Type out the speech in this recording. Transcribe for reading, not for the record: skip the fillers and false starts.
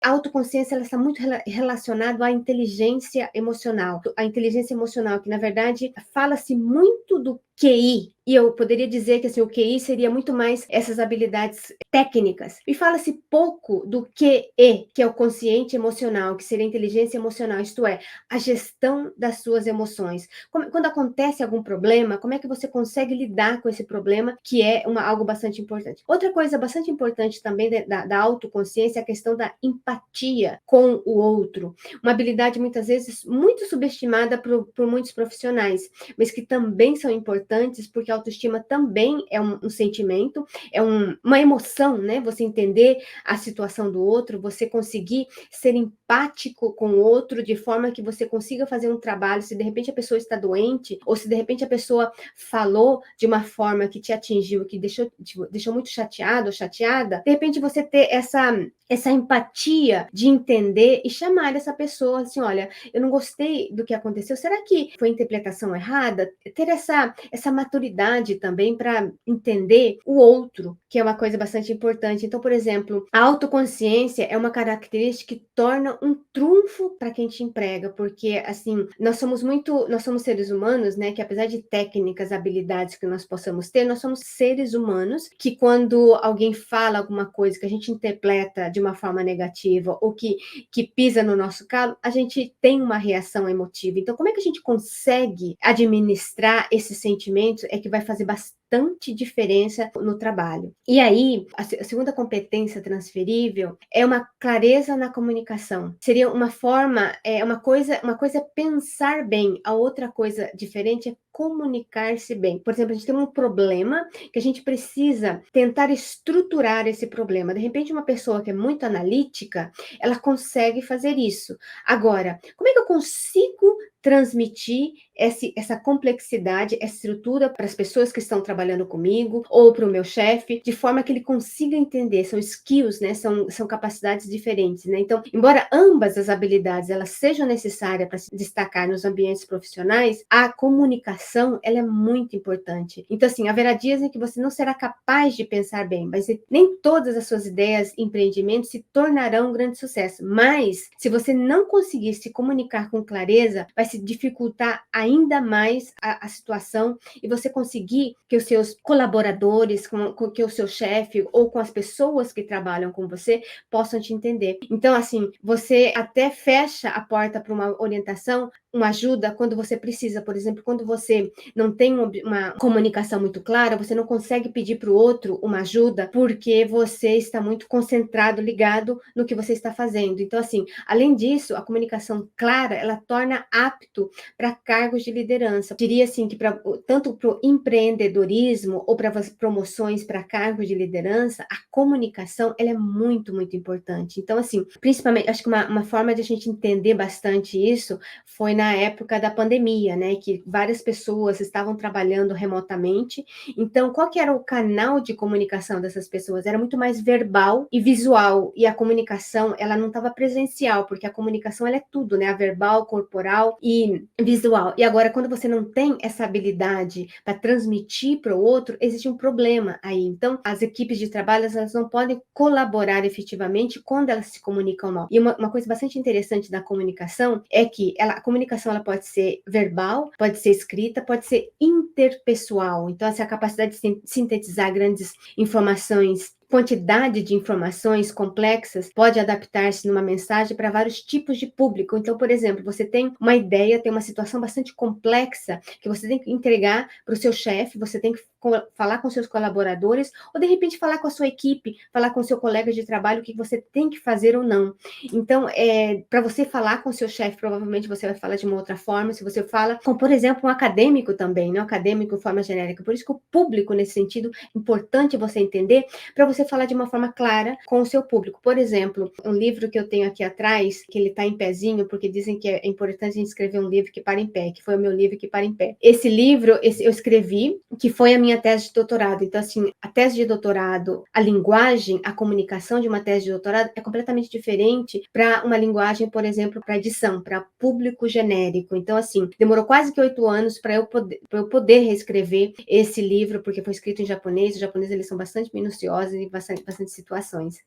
A autoconsciência ela está muito relacionada à inteligência emocional. A inteligência emocional, que na verdade fala-se muito do QI, e eu poderia dizer que assim, o QI seria muito mais essas habilidades técnicas. E fala-se pouco do QE, que é o consciente emocional, que seria a inteligência emocional, isto é, a gestão das suas emoções. Quando acontece algum problema, como é que você consegue lidar com esse problema, que é algo bastante importante. Outra coisa bastante importante também da autoconsciência é a questão da empatia com o outro. Uma habilidade muitas vezes muito subestimada por muitos profissionais, mas que também são importantes, porque a autoestima também é um sentimento, é uma emoção, né? Você entender a situação do outro, você conseguir ser empático com o outro, de forma que você consiga fazer um trabalho, se de repente a pessoa está doente, ou se de repente a pessoa falou de uma forma que te atingiu, que deixou muito chateado ou chateada, de repente você ter essa empatia de entender e chamar essa pessoa assim, olha, eu não gostei do que aconteceu, será que foi interpretação errada? Ter essa maturidade também para entender o outro, que é uma coisa bastante importante. Então, por exemplo, a autoconsciência é uma característica que torna um trunfo para quem te emprega, porque assim, nós somos seres humanos, né, que apesar de técnicas, habilidades que nós possamos ter, nós somos seres humanos que quando alguém fala alguma coisa que a gente interpreta de uma forma negativa ou que pisa no nosso calo, a gente tem uma reação emotiva. Então, como é que a gente consegue administrar esses sentimentos é que vai fazer bastante diferença no trabalho. E aí, a segunda competência transferível é uma clareza na comunicação. Seria uma forma, uma coisa é pensar bem, a outra coisa diferente é comunicar-se bem. Por exemplo, a gente tem um problema que a gente precisa tentar estruturar esse problema. De repente, uma pessoa que é muito analítica, ela consegue fazer isso. Agora, como é que eu consigo transmitir essa complexidade, essa estrutura para as pessoas que estão trabalhando comigo ou para o meu chefe, de forma que ele consiga entender, são skills, né? São capacidades diferentes, né? Então, embora ambas as habilidades elas sejam necessárias para se destacar nos ambientes profissionais, a comunicação ela é muito importante. Então, assim, haverá dias em que você não será capaz de pensar bem, mas nem todas as suas ideias e empreendimentos se tornarão um grande sucesso. Mas, se você não conseguir se comunicar com clareza, vai se dificultar ainda mais a situação e você conseguir que os seus colaboradores, que o seu chefe ou com as pessoas que trabalham com você possam te entender. Então, assim, você até fecha a porta para uma orientação, uma ajuda quando você precisa. Por exemplo, quando você não tem uma comunicação muito clara, você não consegue pedir para o outro uma ajuda porque você está muito concentrado, ligado no que você está fazendo. Então, assim, além disso, a comunicação clara, ela torna apto para cargos de liderança. Eu diria assim que tanto para o empreendedorismo ou para as promoções para cargos de liderança, a comunicação ela é muito, muito importante. Então, assim, principalmente, acho que uma forma de a gente entender bastante isso foi na época da pandemia, né? Que várias pessoas estavam trabalhando remotamente. Então, qual que era o canal de comunicação dessas pessoas? Era muito mais verbal e visual. E a comunicação, ela não estava presencial, porque a comunicação ela é tudo, né? A verbal, corporal e visual. E agora, quando você não tem essa habilidade para transmitir para o outro, existe um problema aí. Então, as equipes de trabalho, elas não podem colaborar efetivamente quando elas se comunicam mal. E uma coisa bastante interessante da comunicação é que a comunicação ela pode ser verbal, pode ser escrita, pode ser interpessoal. Então, essa capacidade de sintetizar grandes informações, quantidade de informações complexas pode adaptar-se numa mensagem para vários tipos de público. Então, por exemplo, você tem uma ideia, tem uma situação bastante complexa que você tem que entregar para o seu chefe, você tem que falar com seus colaboradores, ou de repente falar com a sua equipe, falar com o seu colega de trabalho o que você tem que fazer ou não. Então, para você falar com o seu chefe, provavelmente você vai falar de uma outra forma, se você fala com, por exemplo, um acadêmico também, né? Um acadêmico de forma genérica. Por isso que o público, nesse sentido, é importante você entender para você falar de uma forma clara com o seu público. Por exemplo, um livro que eu tenho aqui atrás, que ele está em pezinho, porque dizem que é importante a gente escrever um livro que para em pé, que foi o meu livro que para em pé. Esse livro, eu escrevi, que foi a minha tese de doutorado. Então, assim, a tese de doutorado, a linguagem, a comunicação de uma tese de doutorado é completamente diferente para uma linguagem, por exemplo, para edição, para público genérico. Então, assim, demorou quase que 8 anos para eu poder reescrever esse livro, porque foi escrito em japonês. Os japoneses, eles são bastante minuciosos e bastante situações.